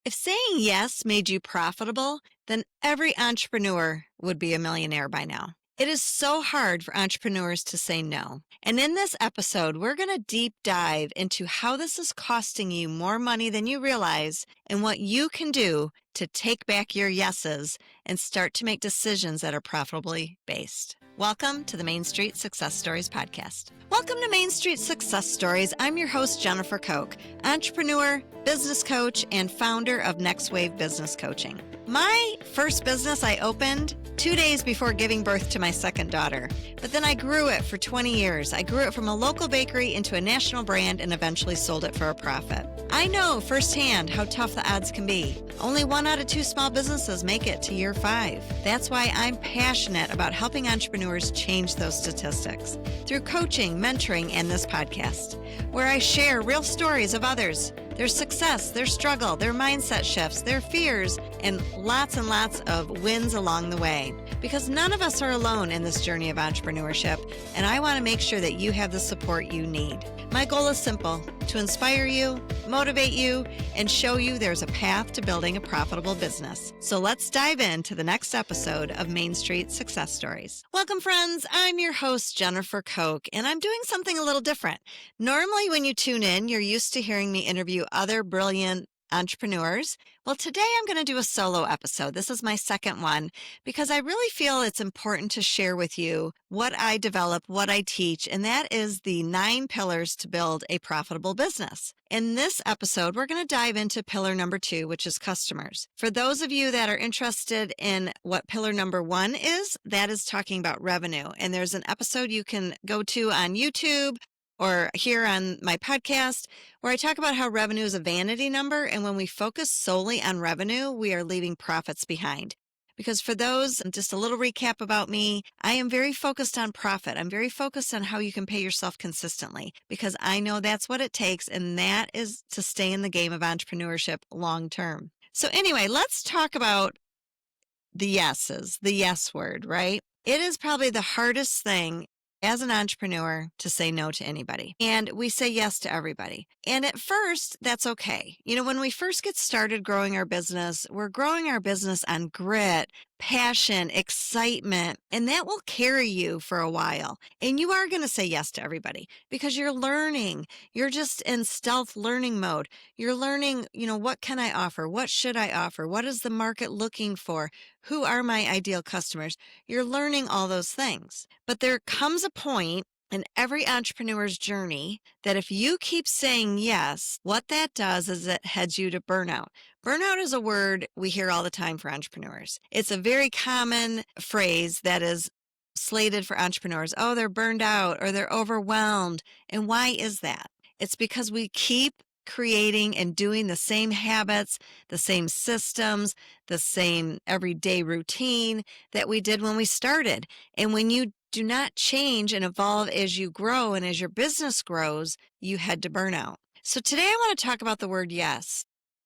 If saying yes made you profitable, then every entrepreneur would be a millionaire by now. It is so hard for entrepreneurs to say no. And in this episode, we're going to deep dive into how this is costing you more money than you realize and what you can do to take back your yeses and start to make decisions that are profitably based. Welcome to the Main Street Success Stories podcast. Welcome to Main Street Success Stories. I'm your host, Jennifer Koch, entrepreneur, business coach, and founder of Next Wave Business Coaching. My first business I opened 2 days before giving birth to my second daughter, but then I grew it for 20 years. I grew it from a local bakery into a national brand and eventually sold it for a profit. I know firsthand how tough the odds can be. Only 1 out of 2 small businesses make it to year 5. That's why I'm passionate about helping entrepreneurs change those statistics through coaching, mentoring, and this podcast, where I share real stories of others, their success, their struggle, their mindset shifts, their fears, and lots of wins along the way. Because none of us are alone in this journey of entrepreneurship, and I want to make sure that you have the support you need. My goal is simple: to inspire you, motivate you, and show you there's a path to building a profitable business. So let's dive into the next episode of Main Street Success Stories. Welcome, friends. I'm your host, Jennifer Koch, and I'm doing something a little different. Normally, when you tune in, you're used to hearing me interview other brilliant entrepreneurs. Well, today I'm going to do a solo episode. This is my second one because I really feel it's important to share with you what I develop, what I teach, and that is the 9 pillars to build a profitable business. In this episode, we're going to dive into pillar number 2, which is customers. For those of you that are interested in what pillar number 1 is, that is talking about revenue. And there's an episode you can go to on YouTube or here on my podcast, where I talk about how revenue is a vanity number, and when we focus solely on revenue, we are leaving profits behind. Because for those, just a little recap about me, I am very focused on profit. I'm very focused on how you can pay yourself consistently, because I know that's what it takes, and that is to stay in the game of entrepreneurship long term. So anyway, let's talk about the yeses, the yes word, right? It is probably the hardest thing as an entrepreneur to say no to anybody. And we say yes to everybody. And at first, that's okay. You know, when we first get started growing our business, we're growing our business on grit, passion, excitement, and that will carry you for a while. And you are going to say yes to everybody because you're learning. You're just in stealth learning mode. You're learning, what can I offer? What should I offer? What is the market looking for? Who are my ideal customers? You're learning all those things. But there comes a point in every entrepreneur's journey that if you keep saying yes, what that does is it heads you to burnout. Burnout is a word we hear all the time for entrepreneurs. It's a very common phrase that is slated for entrepreneurs. Oh, they're burned out or they're overwhelmed. And why is that? It's because we keep creating and doing the same habits, the same systems, the same everyday routine that we did when we started. And when you do not change and evolve as you grow and as your business grows, you head to burnout. So today I want to talk about the word yes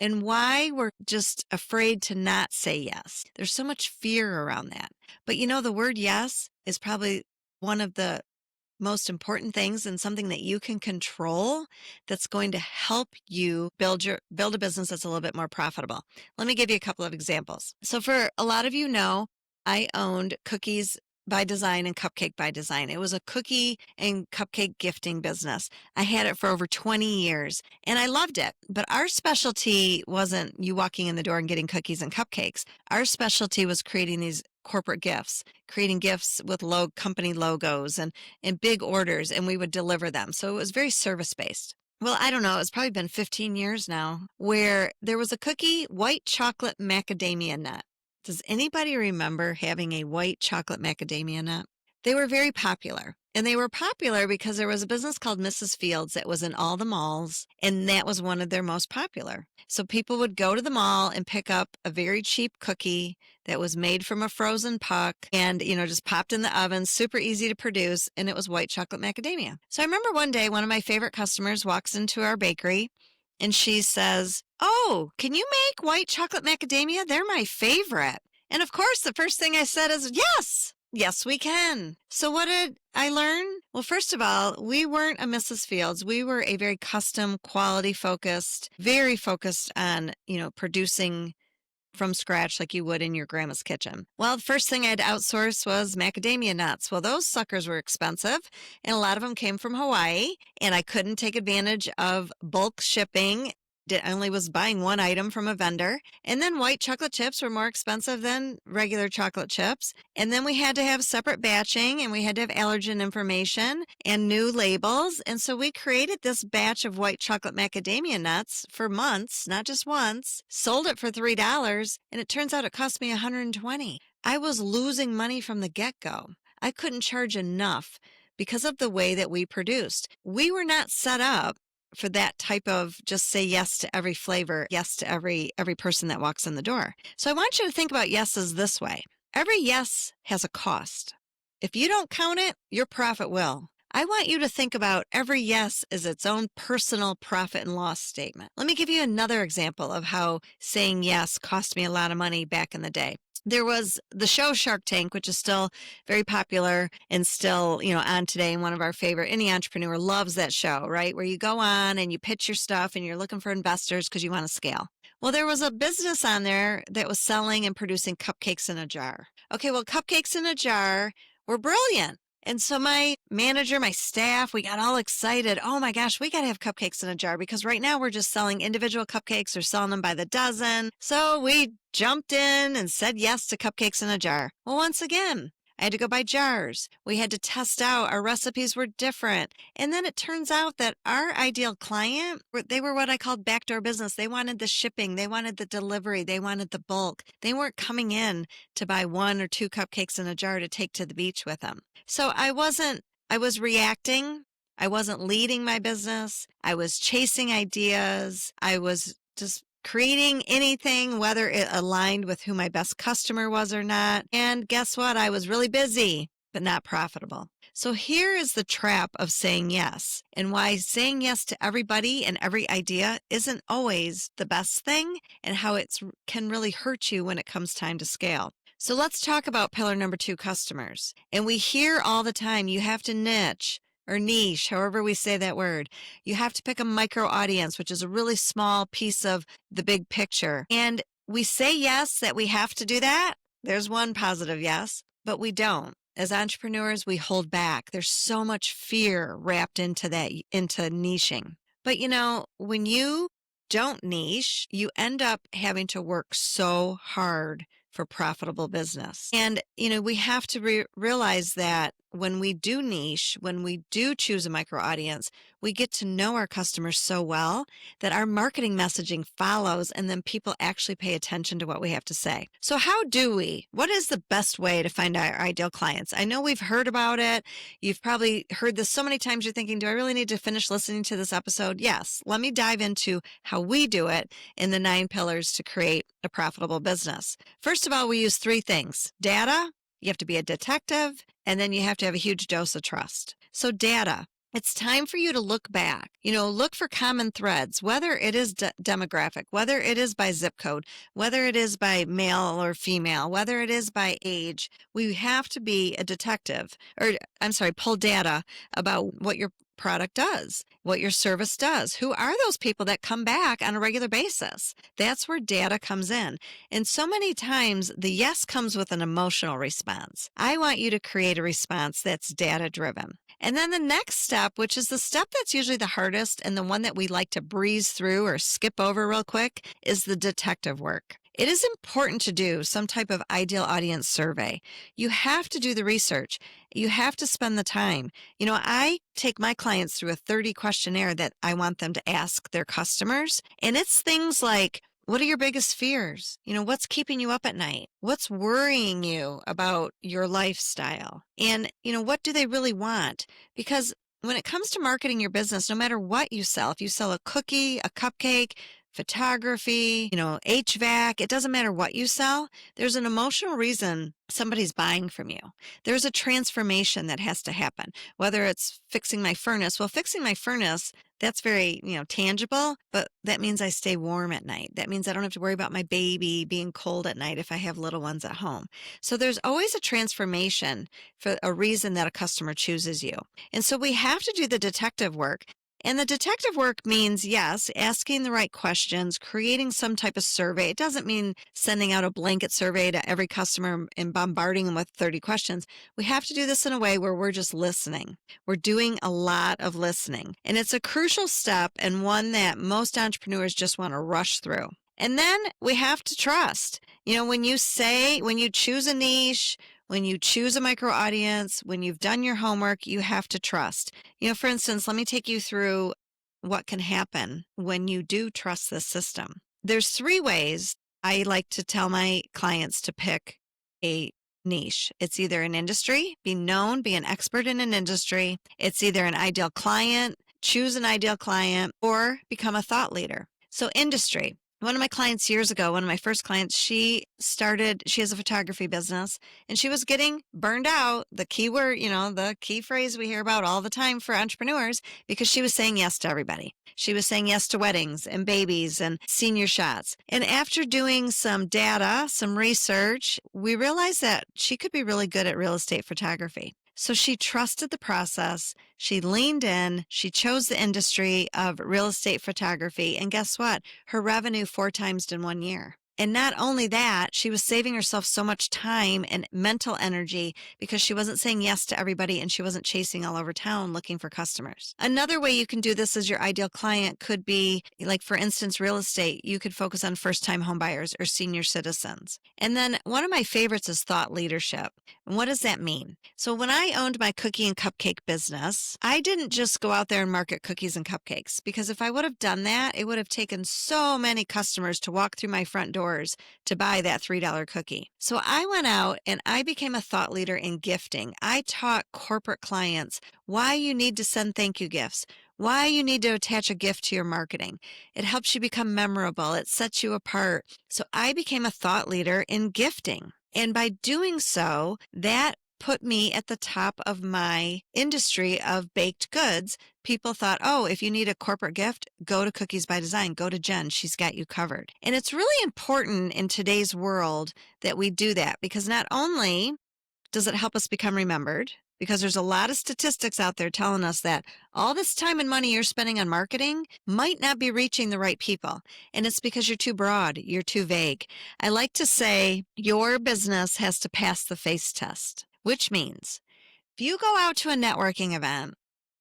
and why we're just afraid to not say yes. There's so much fear around that. But the word yes is probably one of the most important things and something that you can control that's going to help you build a business that's a little bit more profitable. Let me give you a couple of examples. So for a lot of you know, I owned Cookies by Design and Cupcake by Design. It was a cookie and cupcake gifting business. I had it for over 20 years and I loved it. But our specialty wasn't you walking in the door and getting cookies and cupcakes. Our specialty was creating these corporate gifts, creating gifts with company logos and big orders, and we would deliver them. So it was very service-based. Well, I don't know, it's probably been 15 years now, where there was a cookie, white chocolate macadamia nut. Does anybody remember having a white chocolate macadamia nut? They were very popular. And they were popular because there was a business called Mrs. Fields that was in all the malls, and that was one of their most popular. So people would go to the mall and pick up a very cheap cookie that was made from a frozen puck and, just popped in the oven, super easy to produce, and it was white chocolate macadamia. So I remember one day one of my favorite customers walks into our bakery and she says, "Oh, can you make white chocolate macadamia? They're my favorite." And of course, the first thing I said is, "Yes, Yes, we can. So what did I learn? Well, first of all, we weren't a Mrs. Fields. We were a very custom, quality focused, very focused on, producing from scratch like you would in your grandma's kitchen. Well, the first thing I had to outsource was macadamia nuts. Well, those suckers were expensive, and a lot of them came from Hawaii, and I couldn't take advantage of bulk shipping. I only was buying one item from a vendor. And then white chocolate chips were more expensive than regular chocolate chips. And then we had to have separate batching, and we had to have allergen information and new labels. And so we created this batch of white chocolate macadamia nuts for months, not just once, sold it for $3, and it turns out it cost me $120. I was losing money from the get-go. I couldn't charge enough because of the way that we produced. We were not set up for that type of just say yes to every flavor, yes to every person that walks in the door. So I want you to think about yeses this way. Every yes has a cost. If you don't count it, your profit will. I want you to think about every yes as its own personal profit and loss statement. Let me give you another example of how saying yes cost me a lot of money back in the day. There was the show Shark Tank, which is still very popular and still, on today, and one of our favorite. Any entrepreneur loves that show, right? Where you go on and you pitch your stuff and you're looking for investors because you want to scale. Well, there was a business on there that was selling and producing cupcakes in a jar. Okay, well, cupcakes in a jar were brilliant. And so my manager, my staff, we got all excited. Oh my gosh, we got to have cupcakes in a jar because right now we're just selling individual cupcakes or selling them by the dozen. So we jumped in and said yes to cupcakes in a jar. Well, once again, I had to go buy jars. We had to test out. Our recipes were different. And then it turns out that our ideal client, they were what I called backdoor business. They wanted the shipping. They wanted the delivery. They wanted the bulk. They weren't coming in to buy 1 or 2 cupcakes in a jar to take to the beach with them. So I was reacting. I wasn't leading my business. I was chasing ideas. I was just creating anything, whether it aligned with who my best customer was or not. And guess what? I was really busy, but not profitable. So here is the trap of saying yes, and why saying yes to everybody and every idea isn't always the best thing, and how it can really hurt you when it comes time to scale. So let's talk about pillar number 2, customers. And we hear all the time, you have to niche or niche, however we say that word. You have to pick a micro audience, which is a really small piece of the big picture. And we say yes, that we have to do that. There's one positive yes, but we don't. As entrepreneurs, we hold back. There's so much fear wrapped into that, into niching. But when you don't niche, you end up having to work so hard for profitable business. And, we have to realize that when we do niche, when we do choose a micro audience, we get to know our customers so well that our marketing messaging follows, and then people actually pay attention to what we have to say. So what is the best way to find our ideal clients? I know we've heard about it. You've probably heard this so many times you're thinking, do I really need to finish listening to this episode? Yes. Let me dive into how we do it in the 9 pillars to create a profitable business. First of all, we use 3 things. Data, you have to be a detective, and then you have to have a huge dose of trust. So data. It's time for you to look back, look for common threads, whether it is demographic, whether it is by zip code, whether it is by male or female, whether it is by age. We have to be a detective, pull data about what your product does, what your service does. Who are those people that come back on a regular basis? That's where data comes in. And so many times the yes comes with an emotional response. I want you to create a response that's data driven. And then the next step, which is the step that's usually the hardest and the one that we like to breeze through or skip over real quick, is the detective work. It is important to do some type of ideal audience survey. You have to do the research. You have to spend the time. I take my clients through a 30 questionnaire that I want them to ask their customers. And it's things like, what are your biggest fears? What's keeping you up at night? What's worrying you about your lifestyle? And, what do they really want? Because when it comes to marketing your business, no matter what you sell, if you sell a cookie, a cupcake, photography, HVAC. It doesn't matter what you sell. There's an emotional reason somebody's buying from you. There's a transformation that has to happen, whether it's fixing my furnace. Well, fixing my furnace, that's very, tangible, but that means I stay warm at night. That means I don't have to worry about my baby being cold at night if I have little ones at home. So there's always a transformation for a reason that a customer chooses you. And so we have to do the detective work. And the detective work means, yes, asking the right questions, creating some type of survey. It doesn't mean sending out a blanket survey to every customer and bombarding them with 30 questions. We have to do this in a way where we're just listening. We're doing a lot of listening. And it's a crucial step and one that most entrepreneurs just want to rush through. And then we have to trust. When you choose a niche, when you choose a micro audience, when you've done your homework, you have to trust. For instance, let me take you through what can happen when you do trust this system. There's 3 ways I like to tell my clients to pick a niche. It's either an industry, be known, be an expert in an industry. It's either an ideal client, choose an ideal client, or become a thought leader. So industry. One of my clients years ago, one of my first clients, she has a photography business and she was getting burned out. The keyword, the key phrase we hear about all the time for entrepreneurs, because she was saying yes to everybody. She was saying yes to weddings and babies and senior shots. And after doing some data, some research, we realized that she could be really good at real estate photography. So she trusted the process, she leaned in, she chose the industry of real estate photography, and guess what? Her revenue 4 times in 1 year. And not only that, she was saving herself so much time and mental energy because she wasn't saying yes to everybody and she wasn't chasing all over town looking for customers. Another way you can do this as your ideal client could be, like for instance, real estate. You could focus on first-time homebuyers or senior citizens. And then one of my favorites is thought leadership. And what does that mean? So when I owned my cookie and cupcake business, I didn't just go out there and market cookies and cupcakes, because if I would have done that, it would have taken so many customers to walk through my front door to buy that $3 cookie. So I went out and I became a thought leader in gifting. I taught corporate clients why you need to send thank you gifts, why you need to attach a gift to your marketing. It helps you become memorable. It sets you apart. So I became a thought leader in gifting. And by doing so, that put me at the top of my industry of baked goods. People thought, oh, if you need a corporate gift, go to Cookies by Design, go to Jen, she's got you covered. And it's really important in today's world that we do that, because not only does it help us become remembered, because there's a lot of statistics out there telling us that all this time and money you're spending on marketing might not be reaching the right people. And it's because you're too broad, you're too vague. I like to say your business has to pass the face test. Which means if you go out to a networking event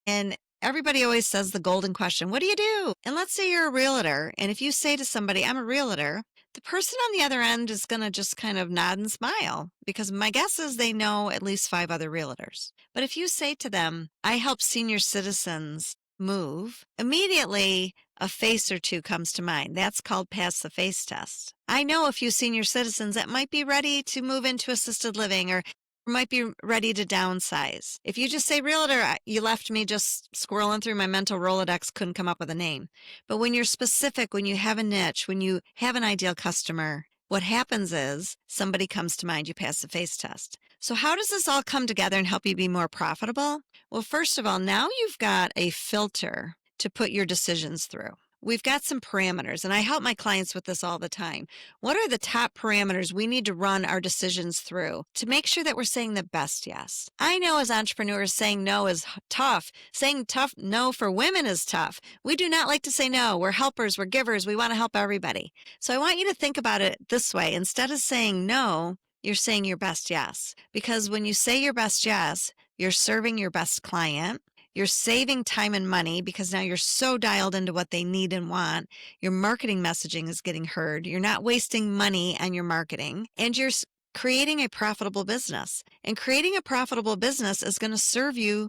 and everybody always says the golden question, what do you do? And let's say you're a realtor. And if you say to somebody, I'm a realtor, the person on the other end is going to just kind of nod and smile, because my guess is they know at least 5 other realtors. But if you say to them, I help senior citizens move, immediately a face or two comes to mind. That's called pass the face test. I know a few senior citizens that might be ready to move into assisted living or might be ready to downsize. If you just say realtor, you left me just scrolling through my mental Rolodex, couldn't come up with a name. But when you're specific, when you have a niche, when you have an ideal customer, what happens is somebody comes to mind, you pass the face test. So how does this all come together and help you be more profitable? Well, first of all, now you've got a filter to put your decisions through. We've got some parameters, and I help my clients with this all the time. What are the top parameters we need to run our decisions through to make sure that we're saying the best yes? I know as entrepreneurs, saying no is tough. Saying tough no for women is tough. We do not like to say no. We're helpers, we're givers, we want to help everybody. So I want you to think about it this way. Instead of saying no, you're saying your best yes. Because when you say your best yes, you're serving your best client. You're saving time and money because now you're so dialed into what they need and want. Your marketing messaging is getting heard. You're not wasting money on your marketing, and you're creating a profitable business. And creating a profitable business is going to serve you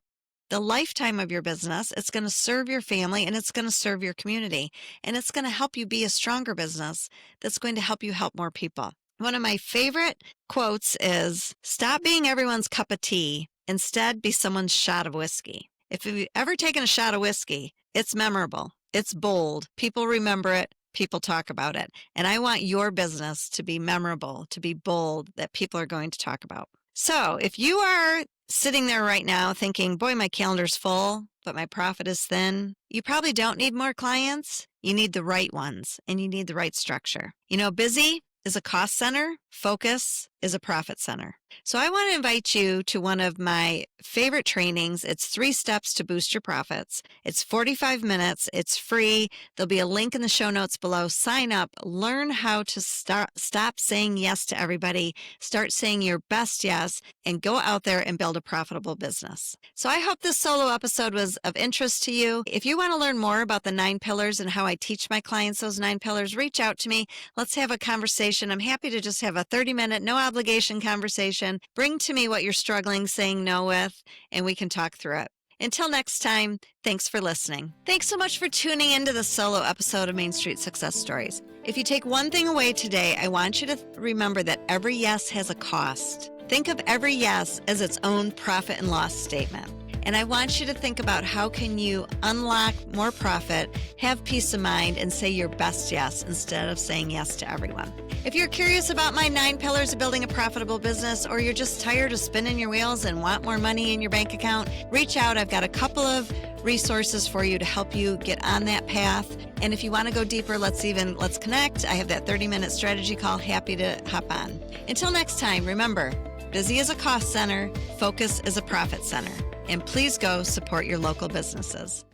the lifetime of your business. It's going to serve your family, and it's going to serve your community. And it's going to help you be a stronger business that's going to help you help more people. One of my favorite quotes is, stop being everyone's cup of tea. Instead, be someone's shot of whiskey. If you've ever taken a shot of whiskey, it's memorable. It's bold. People remember it. people talk about it. And I want your business to be memorable, to be bold, that people are going to talk about. So if you are sitting there right now thinking, boy, my calendar's full, but my profit is thin, you probably don't need more clients. You need the right ones, and you need the right structure. You know, busy is a cost center. Focus is a profit center. So I want to invite you to one of my favorite trainings. It's 3 steps to boost your profits. It's 45 minutes. It's free. There'll be a link in the show notes below. Sign up. Learn how to stop saying yes to everybody. Start saying your best yes, and go out there and build a profitable business. So I hope this solo episode was of interest to you. If you want to learn more about the 9 pillars and how I teach my clients those 9 pillars, reach out to me. Let's have a conversation. I'm happy to just have a 30-minute, no obligation conversation. Bring to me what you're struggling saying no with, and we can talk through it. Until next time, thanks for listening. Thanks so much for tuning into this solo episode of Main Street Success Stories. If you take one thing away today, I want you to remember that every yes has a cost. Think of every yes as its own profit and loss statement. And I want you to think about how can you unlock more profit, have peace of mind, and say your best yes instead of saying yes to everyone. If you're curious about my 9 pillars of building a profitable business, or you're just tired of spinning your wheels and want more money in your bank account, reach out. I've got a couple of resources for you to help you get on that path. And if you want to go deeper, let's connect. I have that 30-minute strategy call. Happy to hop on. Until next time, remember, busy is a cost center, focus is a profit center. And please go support your local businesses.